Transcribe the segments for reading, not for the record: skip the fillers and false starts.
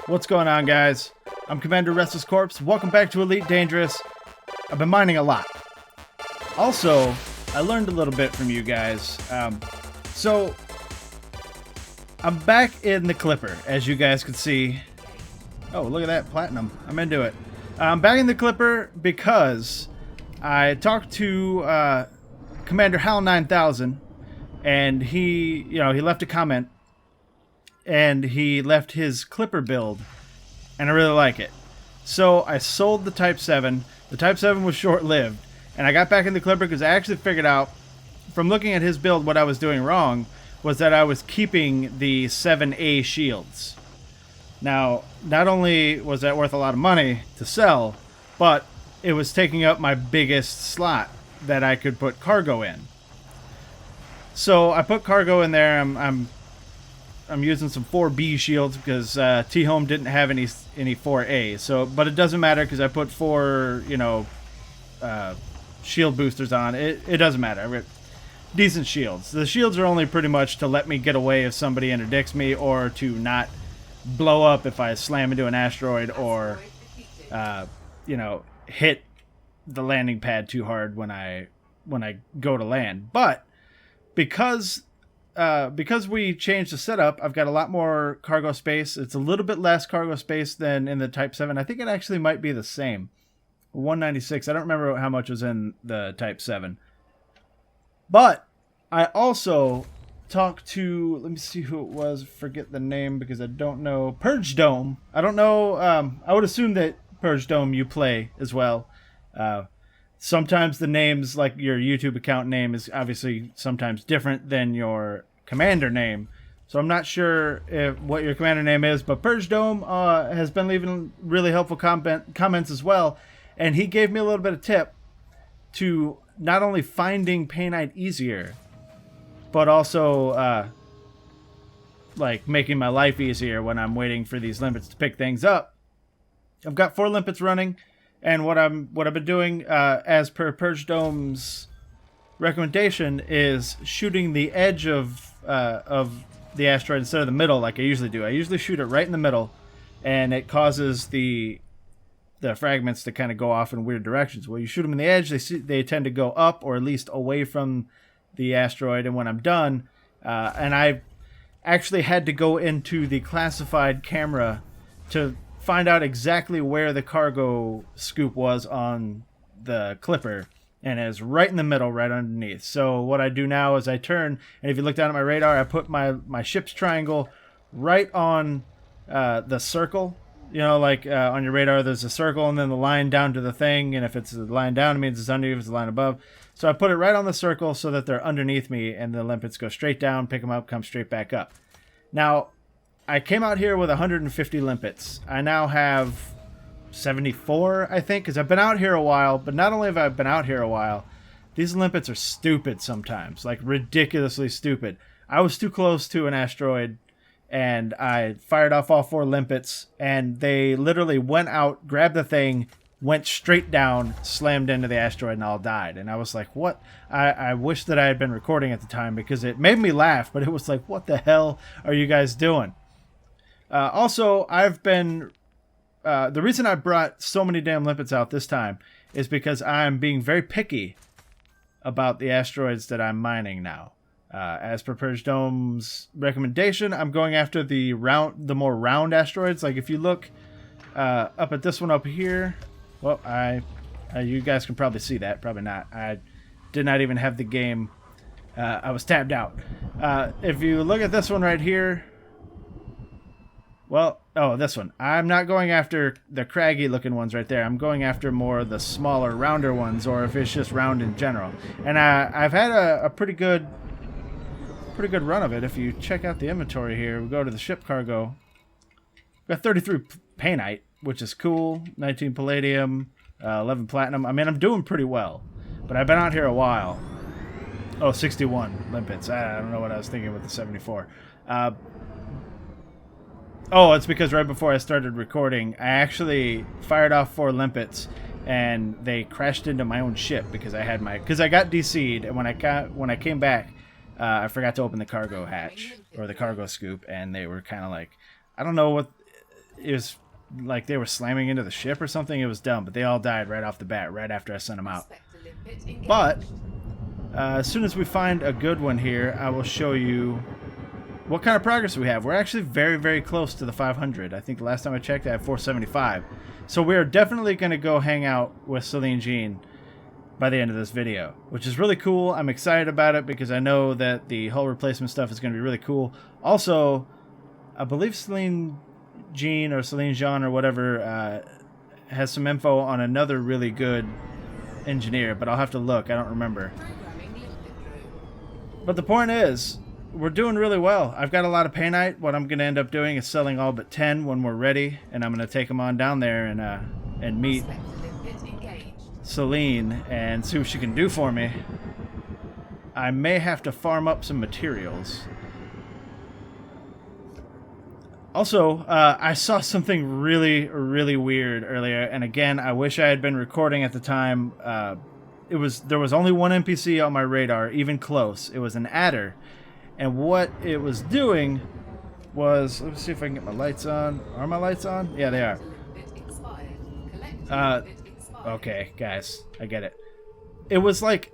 What's going on, guys? I'm Commander RestlessCorpse. Welcome back to Elite Dangerous. I've been mining a lot. Also, I learned a little bit from you guys. So, I'm back in the Clipper, as you guys can see. Oh, look at that platinum. I'm into it. I'm back in the Clipper because I talked to Commander Hal 9000, and he left a comment. And he left his Clipper build, and I really like it. So I sold the Type 7. The Type 7 was short-lived, and I got back in the Clipper because I actually figured out, from looking at his build, what I was doing wrong was that I was keeping the 7A shields. Now, not only was that worth a lot of money to sell, but it was taking up my biggest slot that I could put cargo in. So I put cargo in there. I'm using some 4B shields because T-Home didn't have any 4A. So, but it doesn't matter because I put 4, shield boosters on. It doesn't matter. I've got decent shields. The shields are only pretty much to let me get away if somebody interdicts me, or to not blow up if I slam into an asteroid, or hit the landing pad too hard when I go to land. But because we changed the setup, I've got a lot more cargo space. It's a little bit less cargo space than in the Type 7. I think it actually might be the same. 196. I don't remember how much was in the Type 7. But I also talked to, let me see who it was. Forget the name because I don't know. Purge Dome. I don't know. I would assume that Purge Dome you play as well. Sometimes the names, like your YouTube account name, is obviously sometimes different than your commander name. So I'm not sure what your commander name is, but Purge Dome has been leaving really helpful comments as well. And he gave me a little bit of tip to not only finding Painite easier, but also making my life easier when I'm waiting for these limpets to pick things up. I've got 4 limpets running. And what I've been doing, as per Purge Dome's recommendation, is shooting the edge of the asteroid instead of the middle, like I usually do. I usually shoot it right in the middle, and it causes the fragments to kind of go off in weird directions. Well, you shoot them in the edge, they tend to go up, or at least away from the asteroid. And when I'm done, and I actually had to go into the classified camera to find out exactly where the cargo scoop was on the Clipper, and it's right in the middle, right underneath. So what I do now is I turn, and if you look down at my radar, I put my ship's triangle right on the circle. On your radar there's a circle and then the line down to the thing, and if it's the line down it means it's under you, if it's the line above. So I put it right on the circle so that they're underneath me, and the limpets go straight down, pick them up, come straight back up. Now, I came out here with 150 limpets. I now have 74, I think, because I've been out here a while. But not only have I been out here a while, these limpets are stupid sometimes, like ridiculously stupid. I was too close to an asteroid, and I fired off all 4 limpets, and they literally went out, grabbed the thing, went straight down, slammed into the asteroid, and all died. And I was like, what? I wish that I had been recording at the time, because it made me laugh, but it was like, what the hell are you guys doing? Also, I've been... the reason I brought so many damn limpets out this time is because I'm being very picky about the asteroids that I'm mining now. As per Purge Dome's recommendation, I'm going after the more round asteroids. Like, if you look up at this one up here... Well, you guys can probably see that. Probably not. I did not even have the game. I was tabbed out. If you look at this one right here... Well, this one. I'm not going after the craggy looking ones right there. I'm going after more of the smaller, rounder ones, or if it's just round in general. And I've had a pretty good run of it. If you check out the inventory here, we go to the ship cargo. We've got 33 Painite, which is cool. 19 Palladium, 11 Platinum. I mean, I'm doing pretty well. But I've been out here a while. Oh, 61 limpets. I don't know what I was thinking with the 74. Oh, it's because right before I started recording, I actually fired off 4 limpets, and they crashed into my own ship because I got DC'd, and when I came back, I forgot to open the cargo hatch or the cargo scoop, and they were kind of like, I don't know what. it was like they were slamming into the ship or something. It was dumb, but they all died right off the bat, right after I sent them out. But as soon as we find a good one here, I will show you what kind of progress we have. We're actually very, very close to the 500. I think the last time I checked, I had 475. So we are definitely going to go hang out with Selene Jean by the end of this video, which is really cool. I'm excited about it because I know that the hull replacement stuff is going to be really cool. Also, I believe Selene Jean or Selene Jean or whatever has some info on another really good engineer, but I'll have to look. I don't remember. But the point is, we're doing really well. I've got a lot of painite. What I'm going to end up doing is selling all but 10 when we're ready, and I'm going to take them on down there and meet Selene and see what she can do for me. I may have to farm up some materials. Also, I saw something really, really weird earlier, and again, I wish I had been recording at the time. There was only one NPC on my radar, even close. It was an adder, and what it was doing was, let me see if I can get my lights on. Are my lights on? Yeah, they are. Okay, guys, I get it. It was like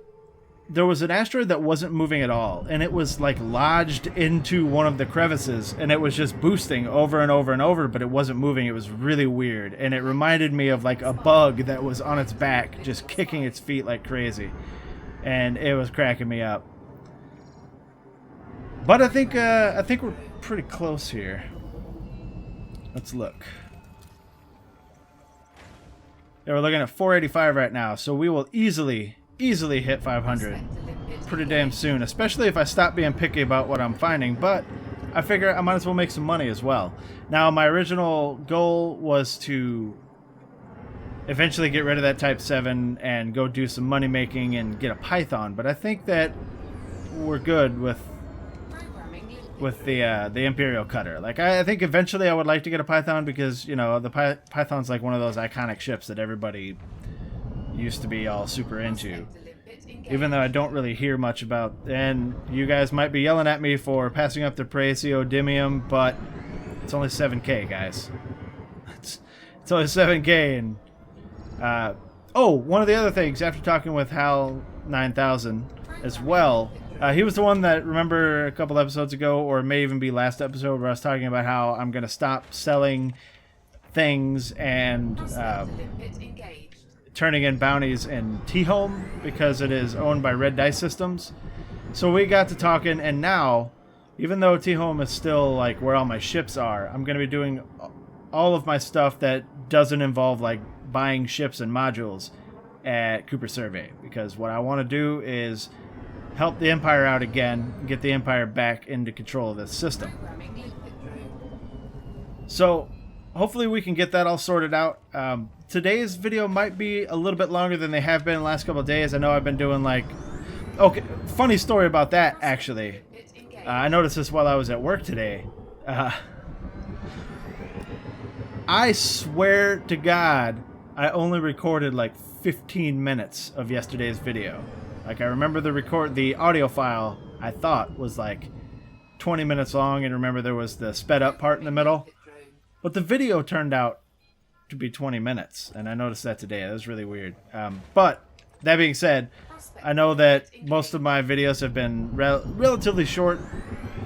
there was an asteroid that wasn't moving at all, and it was like lodged into one of the crevices, and it was just boosting over and over and over, but it wasn't moving. It was really weird, and it reminded me of like a bug that was on its back just kicking its feet like crazy, and it was cracking me up. But I think we're pretty close here. Let's look. Yeah, we're looking at 485 right now, so we will easily hit 500 pretty damn soon, especially if I stop being picky about what I'm finding. But I figure I might as well make some money as well. Now, my original goal was to eventually get rid of that Type 7 and go do some money making and get a Python, but I think that we're good with the Imperial Cutter. Like, I think eventually I would like to get a Python because, you know, the Python's like one of those iconic ships that everybody used to be all super into. Even though I don't really hear much about, and you guys might be yelling at me for passing up the Praecio-Dimium, but it's only 7K, guys. It's only 7K, and oh, one of the other things, after talking with Hal 9000 as well, he was the one that, remember a couple episodes ago, or it may even be last episode, where I was talking about how I'm going to stop selling things and turning in bounties in T-Home because it is owned by Red Dice Systems. So we got to talking, and now, even though T-Home is still like where all my ships are, I'm going to be doing all of my stuff that doesn't involve like buying ships and modules at Cooper Survey, because what I want to do is help the Empire out again, get the Empire back into control of this system. So hopefully we can get that all sorted out. Today's video might be a little bit longer than they have been the last couple of days. I know I've been doing like... Okay, funny story about that, actually. I noticed this while I was at work today. I swear to God, I only recorded like 15 minutes of yesterday's video. Like, I remember the audio file, I thought, was like 20 minutes long, and remember there was the sped up part in the middle. But the video turned out to be 20 minutes, and I noticed that today. That was really weird. But that being said, I know that most of my videos have been relatively short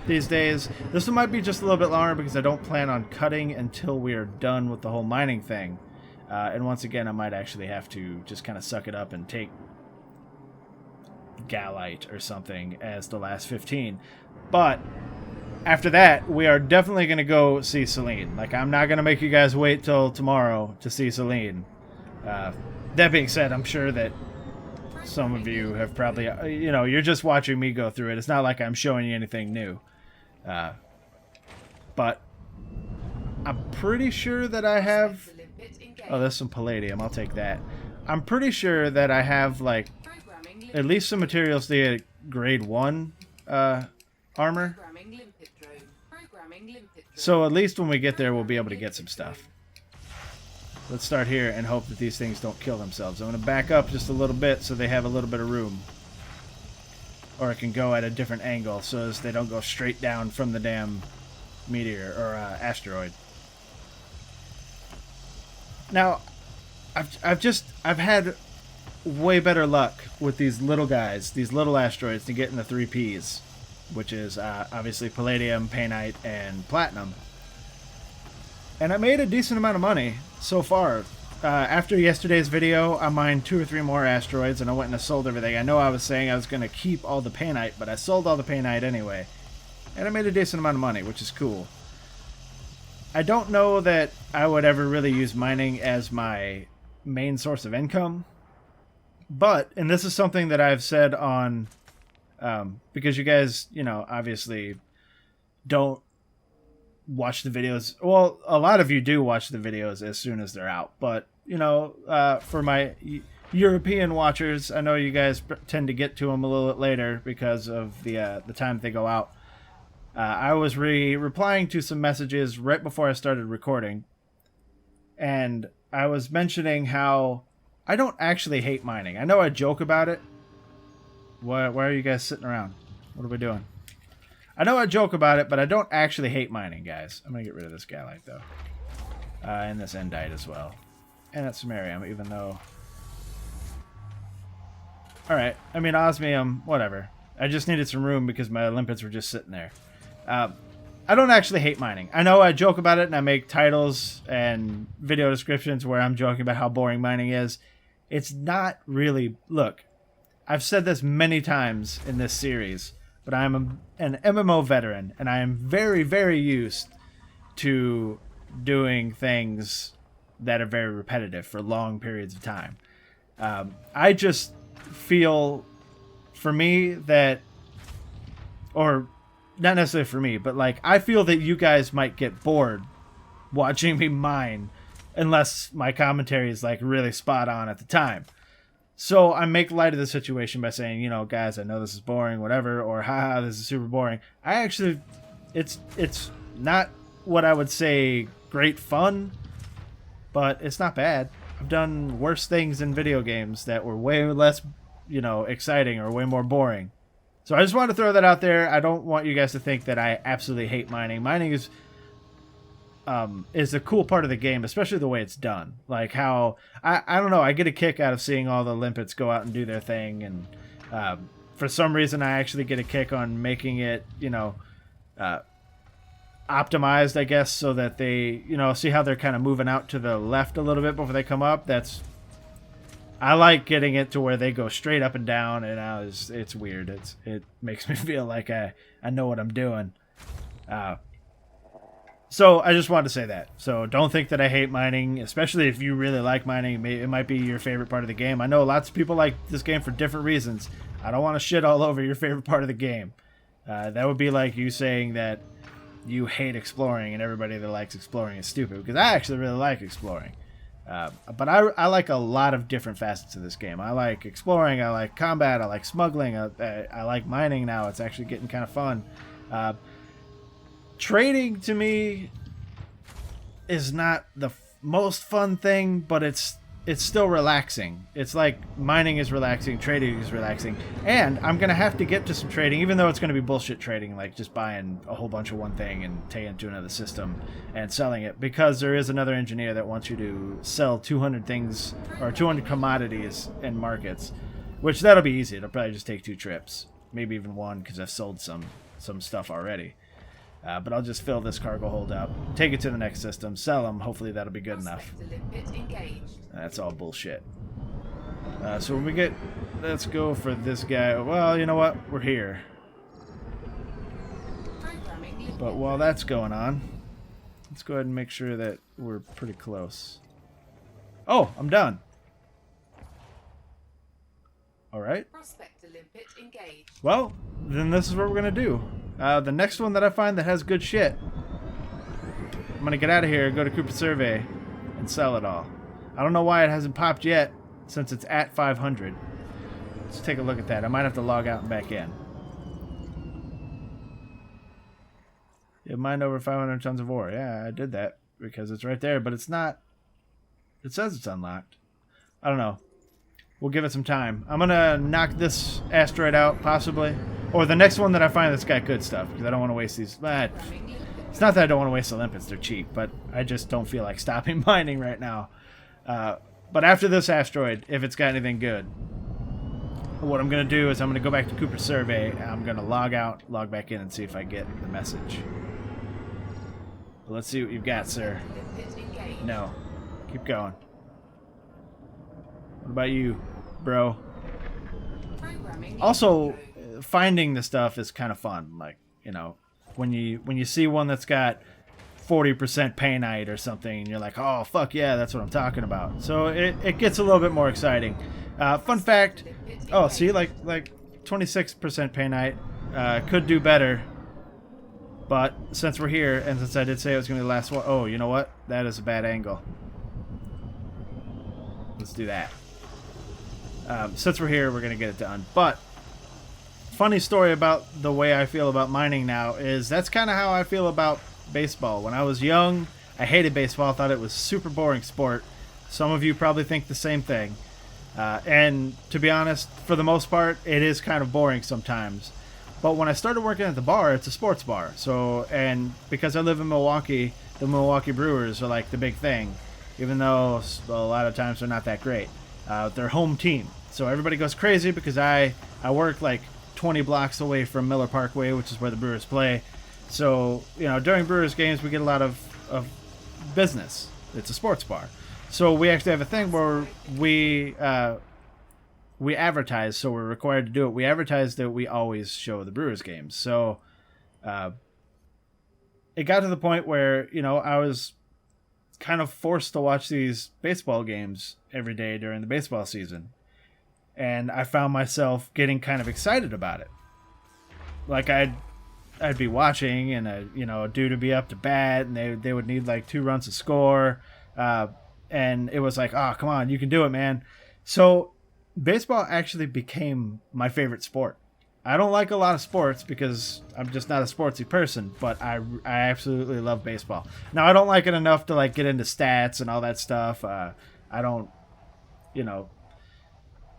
these days. This one might be just a little bit longer because I don't plan on cutting until we are done with the whole mining thing. And once again, I might actually have to just kind of suck it up and take Gallite or something as the last 15. But after that, we are definitely going to go see Selene. Like, I'm not going to make you guys wait till tomorrow to see Selene. That being said, I'm sure that some of you have probably, you know, you're just watching me go through it. It's not like I'm showing you anything new. But I'm pretty sure that I have... Oh, there's some palladium. I'll take that. I'm pretty sure that I have, like, at least some materials to get grade 1 armor. So at least when we get there, we'll be able to get some stuff. Let's start here and hope that these things don't kill themselves. I'm going to back up just a little bit so they have a little bit of room. Or it can go at a different angle so as they don't go straight down from the damn meteor or asteroid. Now, I've had way better luck with these little guys, these little asteroids, to get in the 3Ps, which is obviously palladium, painite, and platinum. And I made a decent amount of money so far. After yesterday's video, I mined 2 or 3 more asteroids, and I went and I sold everything. I know I was saying I was going to keep all the painite, but I sold all the painite anyway. And I made a decent amount of money, which is cool. I don't know that I would ever really use mining as my main source of income. But, and this is something that I've said on, because you guys, you know, obviously don't watch the videos. Well, a lot of you do watch the videos as soon as they're out. But, you know, for my European watchers, I know you guys tend to get to them a little bit later because of the time they go out. I was replying to some messages right before I started recording. And I was mentioning how I don't actually hate mining. I know I joke about it. Why are you guys sitting around? What are we doing? I know I joke about it, but I don't actually hate mining, guys. I'm going to get rid of this Galite, though. And this Endite as well. And that Samarium, even though... Alright, I mean, Osmium, whatever. I just needed some room because my limpets were just sitting there. I don't actually hate mining. I know I joke about it, and I make titles and video descriptions where I'm joking about how boring mining is. It's not really... Look, I've said this many times in this series, but I'm an MMO veteran, and I am very, very used to doing things that are very repetitive for long periods of time. I just feel, for me, that... Or, not necessarily for me, but, like, I feel that you guys might get bored watching me mine unless my commentary is, like, really spot on at the time. So I make light of the situation by saying, you know, guys, I know this is boring, whatever, or haha, this is super boring. I actually, it's not what I would say great fun, but it's not bad. I've done worse things in video games that were way less, you know, exciting or way more boring. So I just wanted to throw that out there. I don't want you guys to think that I absolutely hate mining. Mining is a cool part of the game, especially the way it's done. Like how, I don't know, I get a kick out of seeing all the limpets go out and do their thing. And for some reason, I actually get a kick on making it, you know, optimized, I guess, so that they, you know, see how they're kind of moving out to the left a little bit before they come up. I like getting it to where they go straight up and down, and it's weird. It makes me feel like I know what I'm doing. So I just wanted to say that. So don't think that I hate mining, especially if you really like mining. It might be your favorite part of the game. I know lots of people like this game for different reasons. I don't want to shit all over your favorite part of the game. That would be like you saying that you hate exploring and everybody that likes exploring is stupid, because I actually really like exploring. But I like a lot of different facets of this game. I like exploring, I like combat, I like smuggling, I like mining now. It's actually getting kind of fun. Trading, to me, is not the most fun thing, but it's still relaxing. It's like mining is relaxing, trading is relaxing. And I'm going to have to get to some trading, even though it's going to be bullshit trading, like just buying a whole bunch of one thing and taking it to another system and selling it, because there is another engineer that wants you to sell 200 things, or 200 commodities in markets, which that'll be easy. It'll probably just take 2 trips, maybe even 1, because I've sold some stuff already. But I'll just fill this cargo hold up, take it to the next system, sell them. Hopefully that'll be good enough. That's all bullshit. So when we get... Let's go for this guy. Well, you know what? We're here. But while that's going on, let's go ahead and make sure that we're pretty close. Oh, I'm done. Alright. Well, then this is what we're going to do. The next one that I find that has good shit, I'm going to get out of here, go to Cooper Survey, and sell it all. I don't know why it hasn't popped yet, since it's at 500. Let's take a look at that. I might have to log out and back in. You mined over 500 tons of ore. Yeah, I did that because it's right there, but it's not. It says it's unlocked. I don't know. We'll give it some time. I'm going to knock this asteroid out, possibly. Or the next one that I find that's got good stuff, because I don't want to waste these. It's not that I don't want to waste the limpets. They're cheap, but I just don't feel like stopping mining right now. But after this asteroid, if it's got anything good, what I'm going to do is I'm going to go back to Cooper's survey. And I'm going to log out, log back in, and see if I get the message. But let's see what you've got, sir. No. Keep going. What about you, bro? Also, finding the stuff is kind of fun. Like, you know, when you see one that's got 40% painite or something, and you're like, oh, fuck yeah, that's what I'm talking about. So it gets a little bit more exciting. Fun fact, oh, see, like 26% painite, could do better. But since we're here, and since I did say it was going to be the last one, oh, you know what? That is a bad angle. Let's do that. Since we're here, we're going to get it done. But funny story about the way I feel about mining now is that's kind of how I feel about baseball. When I was young, I hated baseball. I thought it was super boring sport. Some of you probably think the same thing. And to be honest, for the most part, it is kind of boring sometimes. But when I started working at the bar, it's a sports bar. So, and because I live in Milwaukee, the Milwaukee Brewers are like the big thing. Even though a lot of times they're not that great. They're home team. So everybody goes crazy because I work like 20 blocks away from Miller Parkway, which is where the Brewers play. So, you know, during Brewers games, we get a lot of business. It's a sports bar. So we actually have a thing where we advertise, so we're required to do it. We advertise that we always show the Brewers games. So it got to the point where, you know, I was kind of forced to watch these baseball games every day during the baseball season. And I found myself getting kind of excited about it. Like I'd be watching, and a dude would be up to bat, and they would need like 2 runs to score, and it was like, oh, come on, you can do it, man. So baseball actually became my favorite sport. I don't like a lot of sports because I'm just not a sportsy person, but I absolutely love baseball. Now, I don't like it enough to like get into stats and all that stuff. I don't, you know,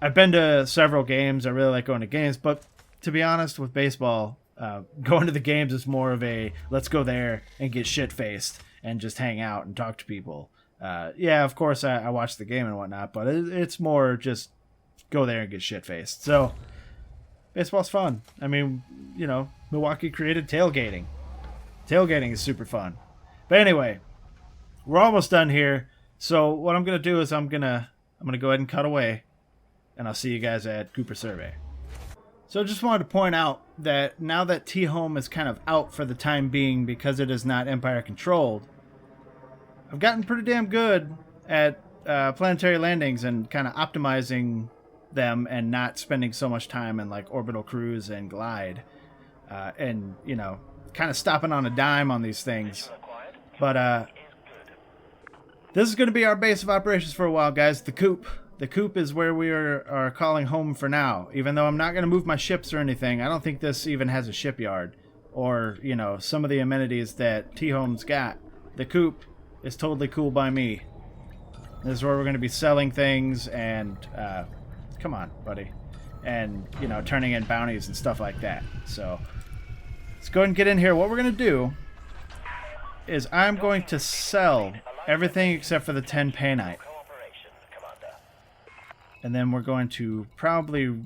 I've been to several games. I really like going to games, but to be honest, with baseball, going to the games is more of a let's go there and get shit-faced and just hang out and talk to people. Yeah, of course, I watch the game and whatnot, but it's more just go there and get shit-faced. So baseball's fun. I mean, you know, Milwaukee created tailgating. Tailgating is super fun. But anyway, we're almost done here. So what I'm going to do is I'm going to go ahead and cut away, and I'll see you guys at Cooper Survey. So I just wanted to point out that now that T-Home is kind of out for the time being because it is not Empire controlled, I've gotten pretty damn good at planetary landings and kind of optimizing them and not spending so much time in like orbital cruise and glide, and you know, kind of stopping on a dime on these things. But this is going to be our base of operations for a while, guys. The coop. The coop is where we are calling home for now. Even though I'm not going to move my ships or anything, I don't think this even has a shipyard or, you know, some of the amenities that T-Home's got. The coop is totally cool by me. This is where we're going to be selling things and come on, buddy. And, you know, turning in bounties and stuff like that. So let's go ahead and get in here. What we're going to do is I'm going to sell everything except for the 10 painite. And then we're going to probably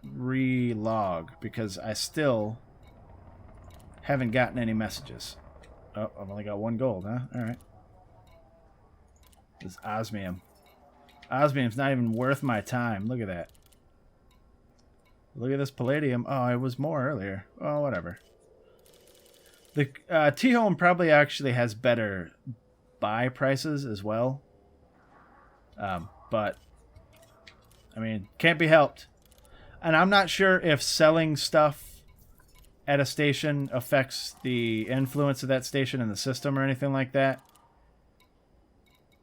relog because I still haven't gotten any messages. Oh, I've only got 1 gold, huh? All right. This osmium. Osmium's not even worth my time. Look at that. Look at this palladium. Oh, it was more earlier. Oh, whatever. The T-Home probably actually has better buy prices as well. But I mean, can't be helped. And I'm not sure if selling stuff at a station affects the influence of that station in the system or anything like that.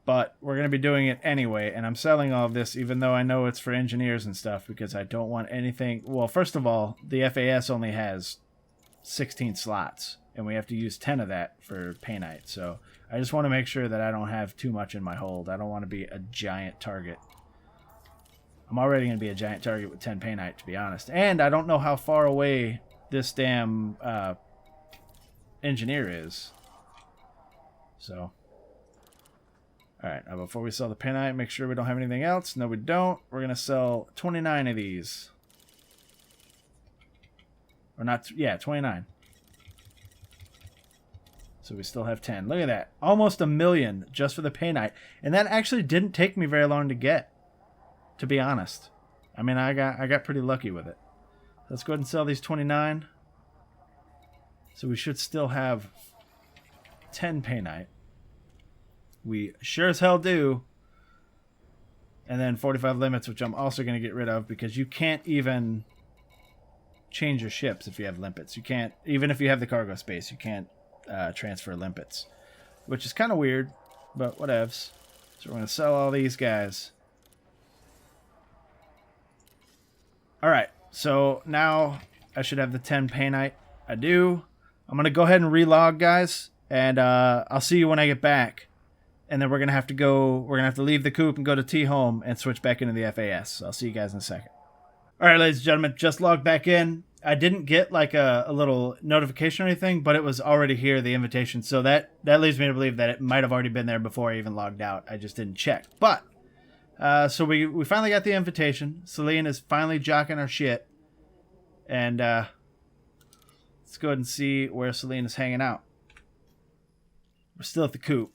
But we're going to be doing it anyway, and I'm selling all of this even though I know it's for engineers and stuff because I don't want anything... Well, first of all, the FAS only has 16 slots, and we have to use 10 of that for painite. So I just want to make sure that I don't have too much in my hold. I don't want to be a giant target. I'm already going to be a giant target with 10 painite, to be honest. And I don't know how far away this damn engineer is. So All right, now before we sell the pinite, make sure we don't have anything else. No, we don't. We're going to sell 29 of these. Or not, yeah, 29. So we still have 10. Look at that. Almost 1 million just for the pinite. And that actually didn't take me very long to get, to be honest. I mean, I got pretty lucky with it. Let's go ahead and sell these 29. So we should still have 10 painite. We sure as hell do. And then 45 limits, which I'm also going to get rid of because you can't even change your ships if you have limpets. You can't, even if you have the cargo space, you can't transfer limpets, which is kind of weird, but whatevs. So we're going to sell all these guys. All right, so now I should have the 10 painite. I do. I'm going to go ahead and relog, guys, and I'll see you when I get back. And then we're going to have to leave the coop and go to T-Home and switch back into the FAS. So I'll see you guys in a second. All right, ladies and gentlemen, just logged back in. I didn't get like a little notification or anything, but it was already here, the invitation. So that leads me to believe that it might have already been there before I even logged out. I just didn't check. But, so we finally got the invitation. Selene is finally jocking our shit. And let's go ahead and see where Selene is hanging out. We're still at the coop.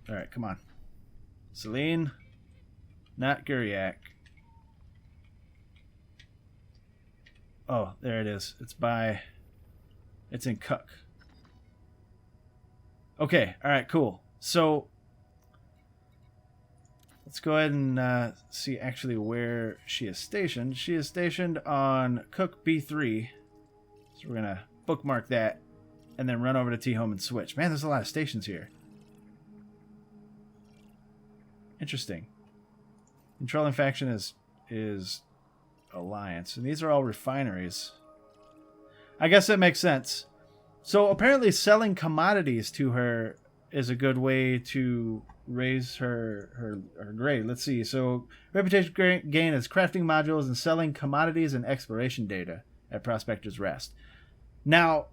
All right, come on. Selene, not Guriak. Oh, there it is. It's in Cook. Okay, all right, cool. So, let's go ahead and see actually where she is stationed. She is stationed on Cook B3. So we're going to bookmark that and then run over to T-Home and switch. Man, there's a lot of stations here. Interesting. Controlling faction is Alliance, and these are all refineries. I guess that makes sense. So apparently selling commodities to her is a good way to raise her grade. Let's see. So reputation gain is crafting modules and selling commodities and exploration data at Prospector's Rest. Now,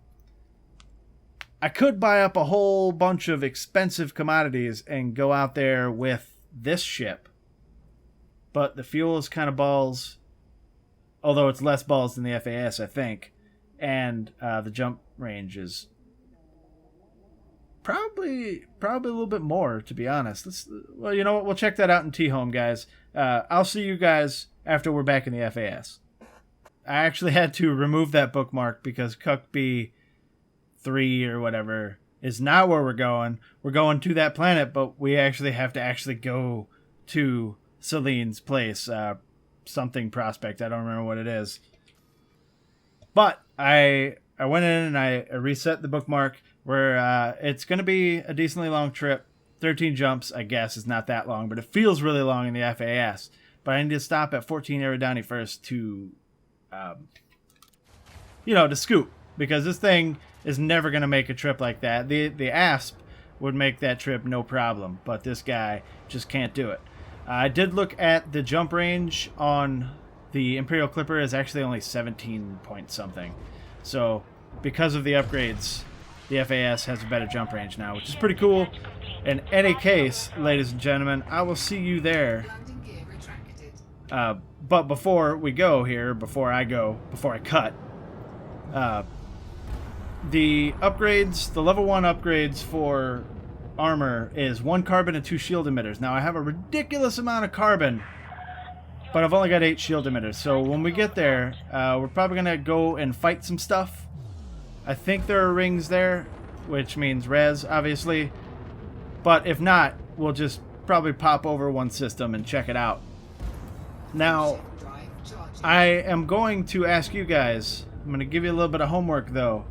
I could buy up a whole bunch of expensive commodities and go out there with this ship, but the fuel is kind of balls, although it's less balls than the FAS, I think, and the jump range is probably a little bit more, to be honest. Well, you know what? We'll check that out in T-Home, guys. I'll see you guys after we're back in the FAS. I actually had to remove that bookmark because Cook B3 or whatever is not where we're going. We're going to that planet, but we actually have to go to Selene's place. Something prospect. I don't remember what it is. But I went in and I reset the bookmark where it's going to be a decently long trip. 13 jumps, I guess, is not that long, but it feels really long in the FAS. But I need to stop at 14 Aerodani first to, to scoop. Because this thing is never going to make a trip like that. The ASP would make that trip no problem, but this guy just can't do it. I did look at the jump range on the Imperial Clipper is actually only 17 point something. So because of the upgrades, the FAS has a better jump range now, which is pretty cool. In any case, ladies and gentlemen, I will see you there. But before we go here, before I cut, the upgrades, the level 1 upgrades for armor is 1 carbon and 2 shield emitters. Now I have a ridiculous amount of carbon, but I've only got 8 shield emitters. So when we get there, we're probably going to go and fight some stuff. I think there are rings there, which means res, obviously. But if not, we'll just probably pop over one system and check it out. Now, I am going to ask you guys, I'm going to give you a little bit of homework though.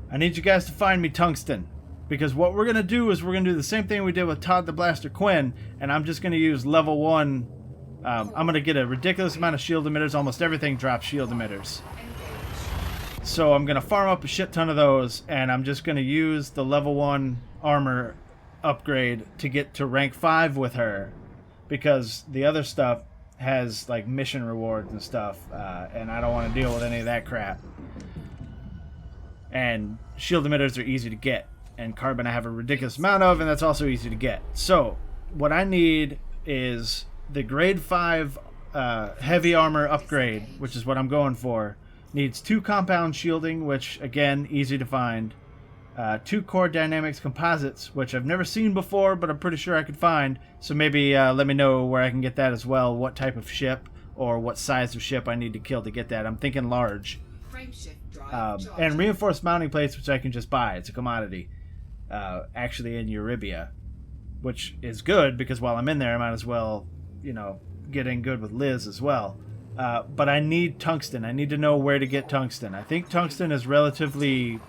I need you guys to find me tungsten. Because what we're going to do is we're going to do the same thing we did with Todd the Blaster Quinn. And I'm just going to use level 1. I'm going to get a ridiculous amount of shield emitters. Almost everything drops shield emitters. So I'm going to farm up a shit ton of those. And I'm just going to use the level 1 armor upgrade to get to rank 5 with her. Because the other stuff has like mission rewards and stuff. And I don't want to deal with any of that crap. And shield emitters are easy to get. and carbon I have a ridiculous amount of, and that's also easy to get. So what I need is the grade 5 heavy armor upgrade, which is what I'm going for. Needs 2 compound shielding, which again, easy to find. 2 core dynamics composites, which I've never seen before, but I'm pretty sure I could find. So maybe let me know where I can get that as well, what type of ship or what size of ship I need to kill to get that. I'm thinking large. And reinforced mounting plates, which I can just buy. It's a commodity. Actually in Eurybia, which is good because while I'm in there, I might as well, you know, get in good with Liz as well. But I need tungsten. I need to know where to get tungsten. I think tungsten is relatively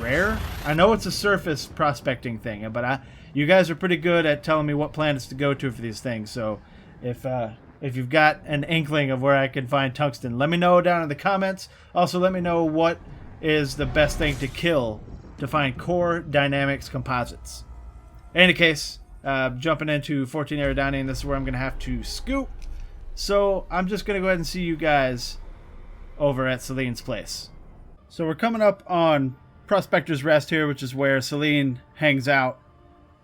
rare. I know it's a surface prospecting thing, but you guys are pretty good at telling me what planets to go to for these things. So if you've got an inkling of where I can find tungsten, let me know down in the comments. Also, let me know what is the best thing to kill to find core dynamics composites. In any case, jumping into 14 Aerodynine, this is where I'm going to have to scoop. So I'm just going to go ahead and see you guys over at Selene's place. So we're coming up on Prospector's Rest here, which is where Selene hangs out.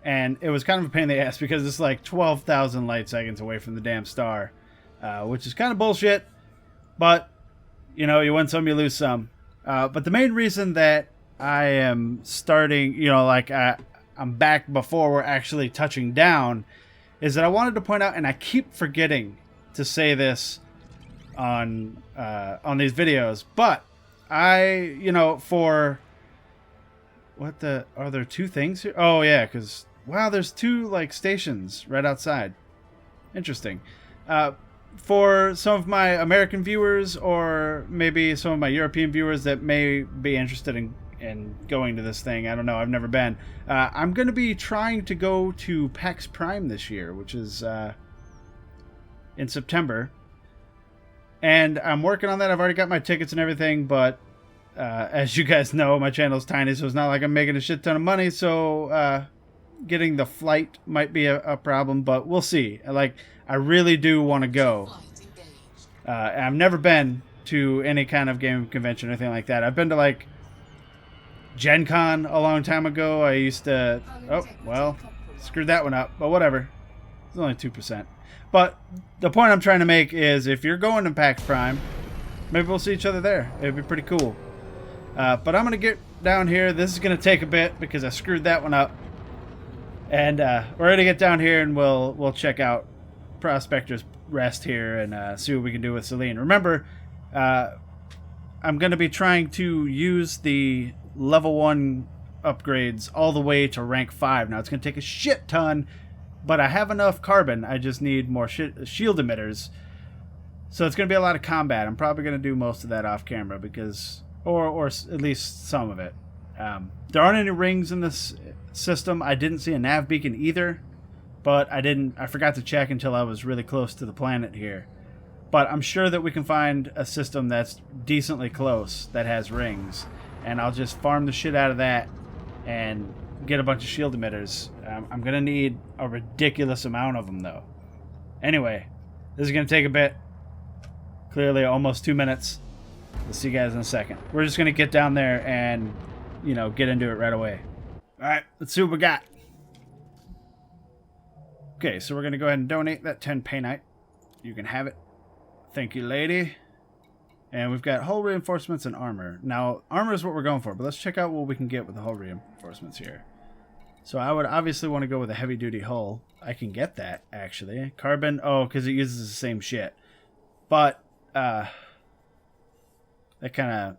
And it was kind of a pain in the ass because it's like 12,000 light seconds away from the damn star, which is kind of bullshit. But, you know, you win some, you lose some. But the main reason that I am starting, you know, like I'm back before we're actually touching down, is that I wanted to point out, and I keep forgetting to say this on these videos, but you know, for what are there 2 things here? Oh yeah, because wow, there's 2 like stations right outside. Interesting. For some of my American viewers, or maybe some of my European viewers that may be interested in going to this thing, I don't know, I've never been. I'm going to be trying to go to PAX Prime this year, which is in September. And I'm working on that. I've already got my tickets and everything, but as you guys know, my channel's tiny, so it's not like I'm making a shit ton of money, so getting the flight might be a problem, but we'll see. Like, I really do want to go. I've never been to any kind of game convention or anything like that. I've been to, like, Gen Con a long time ago. I used to... Oh, well, screwed that one up, but whatever. It's only 2%. But the point I'm trying to make is if you're going to PAX Prime, maybe we'll see each other there. It'd be pretty cool. But I'm going to get down here. This is going to take a bit because I screwed that one up. And we're going to get down here and we'll check out Prospector's Rest here and see what we can do with Selene. Remember, I'm going to be trying to use the level 1 upgrades all the way to rank 5. Now, it's going to take a shit ton, but I have enough carbon. I just need more shield emitters. So it's going to be a lot of combat. I'm probably going to do most of that off camera because... Or at least some of it. There aren't any rings in this system. I didn't see a nav beacon either, but I forgot to check until I was really close to the planet here. But I'm sure that we can find a system that's decently close that has rings, and I'll just farm the shit out of that and get a bunch of shield emitters. I'm gonna need a ridiculous amount of them though. Anyway, this is gonna take a bit. Clearly almost 2 minutes. We'll see you guys in a second. We're just going to get down there and, you know, get into it right away. Alright, let's see what we got. Okay, so we're going to go ahead and donate that 10 painite. You can have it. Thank you, lady. And we've got hull reinforcements and armor. Now, armor is what we're going for, but let's check out what we can get with the hull reinforcements here. So I would obviously want to go with a heavy-duty hull. I can get that, actually. Carbon, oh, because it uses the same shit. But, that kind of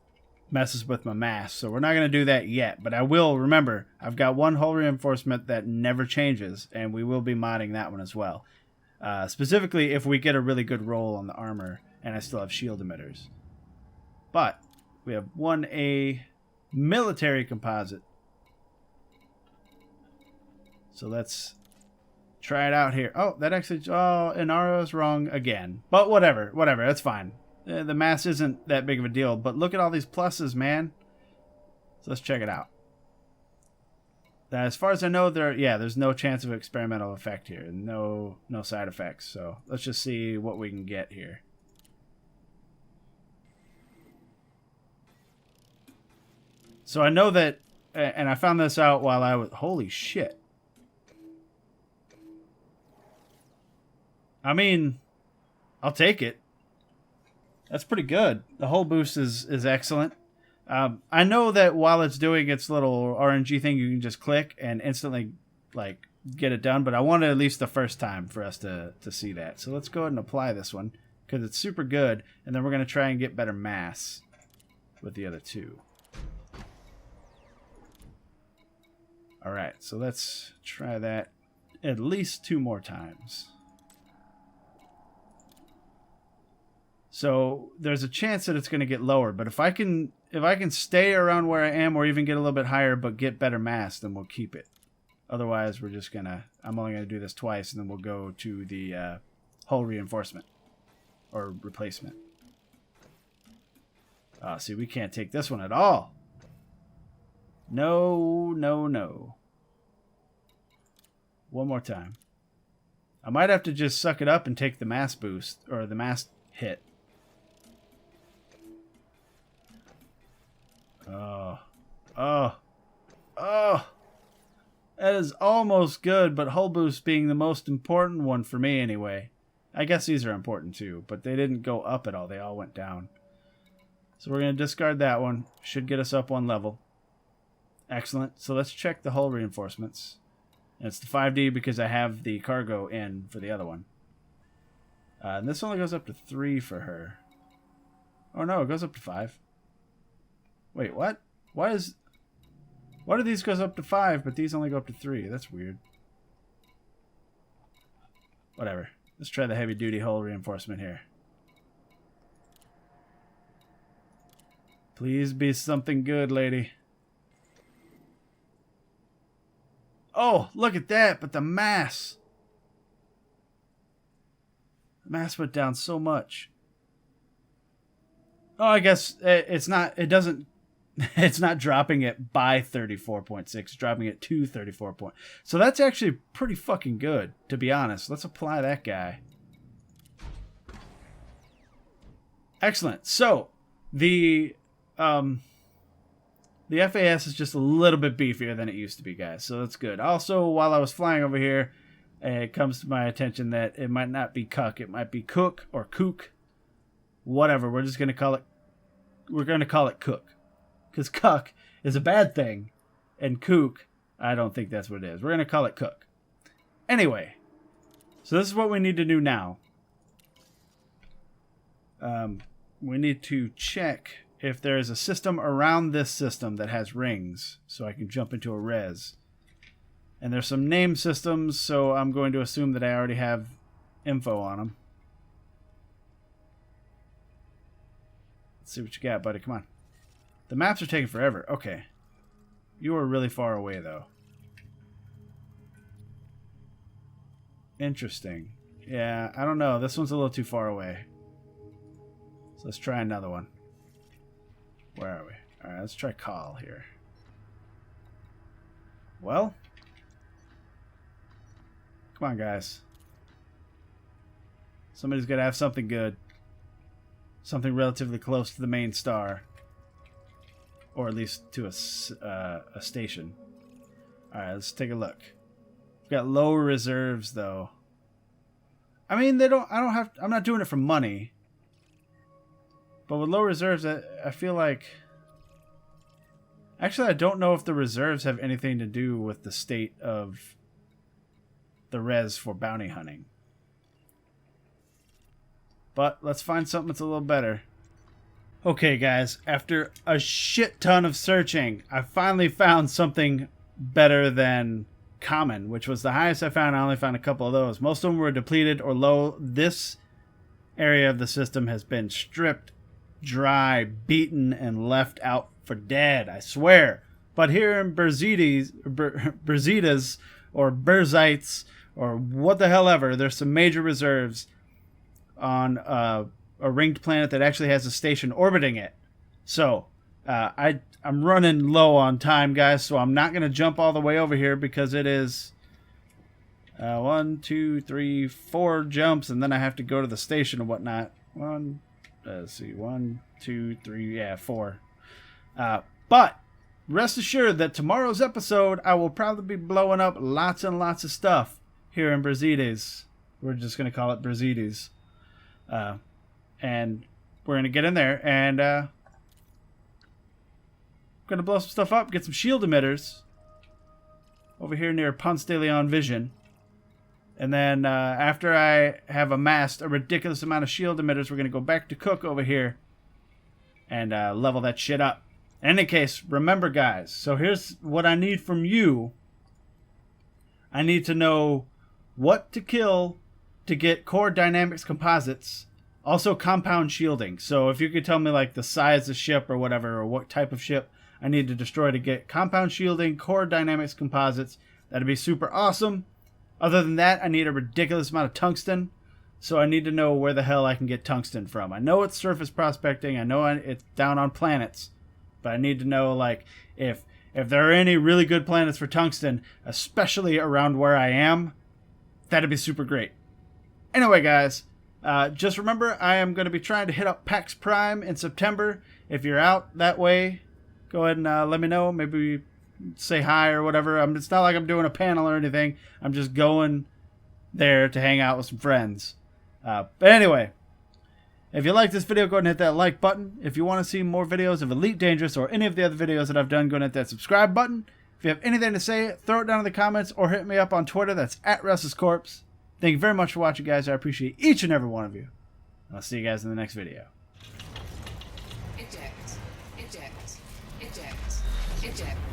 messes with my mass, so we're not going to do that yet. But I will, remember, I've got one hull reinforcement that never changes, and we will be modding that one as well. Specifically, if we get a really good roll on the armor, and I still have shield emitters. But we have 1A military composite. So let's try it out here. Oh, that actually, oh, Inara is wrong again. But whatever, that's fine. The mass isn't that big of a deal, but look at all these pluses, man. So let's check it out. As far as I know, there's no chance of experimental effect here. No side effects. So let's just see what we can get here. So I know that and I found this out while I was... Holy shit. I mean, I'll take it. That's pretty good. The hull boost is excellent. I know that while it's doing its little RNG thing, you can just click and instantly like get it done. But I wanted at least the first time for us to see that. So let's go ahead and apply this one because it's super good. And then we're going to try and get better mass with the other two. All right, so let's try that at least 2 more times. So there's a chance that it's going to get lower, but if I can stay around where I am or even get a little bit higher but get better mass, then we'll keep it. Otherwise, I'm only going to do this twice, and then we'll go to the hull reinforcement or replacement. See, we can't take this one at all. No, no, no. One more time. I might have to just suck it up and take the mass boost or the mass hit. Oh. That is almost good, but hull boost being the most important one for me anyway. I guess these are important too, but they didn't go up at all. They all went down. So we're going to discard that one. Should get us up 1 level. Excellent. So let's check the hull reinforcements. And it's the 5D because I have the cargo in for the other one. And this only goes up to 3 for her. Oh no, it goes up to 5. Wait, what? Why do these goes up to 5, but these only go up to 3? That's weird. Whatever. Let's try the heavy duty hull reinforcement here. Please be something good, lady. Oh, look at that, but the mass. The mass went down so much. Oh, I guess it's not dropping it by 34.6, it's dropping it to 34 point. So that's actually pretty fucking good, to be honest. Let's apply that guy. Excellent. So the FAS is just a little bit beefier than it used to be, guys. So that's good. Also, while I was flying over here, it comes to my attention that it might not be cuck. It might be cook or kook. Whatever. We're just going to call it... We're going to call it cook. Because cuck is a bad thing. And kook, I don't think that's what it is. We're going to call it cook. Anyway. So this is what we need to do now. We need to check if there is a system around this system that has rings, so I can jump into a res. And there's some name systems, so I'm going to assume that I already have info on them. Let's see what you got, buddy. Come on. The maps are taking forever. Okay. You are really far away, though. Interesting. Yeah, I don't know. This one's a little too far away. So let's try another one. Where are we? Alright, let's try call here. Well. Come on, guys. Somebody's got to have something good. Something relatively close to the main star. Or at least to a station. Alright, let's take a look. We've got low reserves, though. I mean, I'm not doing it for money. But with low reserves, I feel like... Actually, I don't know if the reserves have anything to do with the state of the res for bounty hunting. But let's find something that's a little better. Okay, guys. After a shit ton of searching, I finally found something better than common, which was the highest I found. I only found a couple of those. Most of them were depleted or low. This area of the system has been stripped dry, beaten, and left out for dead, I swear. But here in Berzitas, or Berzites, or what the hell ever, there's some major reserves on a ringed planet that actually has a station orbiting it. So, I'm running low on time, guys, so I'm not going to jump all the way over here because it is 1, 2, 3, 4 jumps, and then I have to go to the station and whatnot. Let's see, 1, 2, 3, yeah, 4. But rest assured that tomorrow's episode, I will probably be blowing up lots and lots of stuff here in Brazides. We're just going to call it Brazides. And we're going to get in there and going to blow some stuff up, get some shield emitters over here near Ponce de Leon Vision. And then after I have amassed a ridiculous amount of shield emitters, we're going to go back to Cook over here and level that shit up. In any case, remember guys, so here's what I need from you. I need to know what to kill to get core dynamics composites, also compound shielding. So if you could tell me like the size of ship or whatever, or what type of ship I need to destroy to get compound shielding, core dynamics composites, that'd be super awesome. Other than that, I need a ridiculous amount of tungsten. So I need to know where the hell I can get tungsten from. I know it's surface prospecting. I know it's down on planets. But I need to know, like, if there are any really good planets for tungsten, especially around where I am, that'd be super great. Anyway, guys, just remember, I am going to be trying to hit up PAX Prime in September. If you're out that way, go ahead and let me know. Maybe say hi or whatever. It's not like I'm doing a panel or anything. I'm just going there to hang out with some friends. But anyway, if you like this video, go ahead and hit that like button. If you want to see more videos of Elite Dangerous or any of the other videos that I've done, go ahead and hit that subscribe button. If you have anything to say, throw it down in the comments or hit me up on Twitter. That's @RestlessCorpse. Thank you very much for watching, guys. I appreciate each and every one of you. I'll see you guys in the next video. Eject. Eject. Eject. Eject.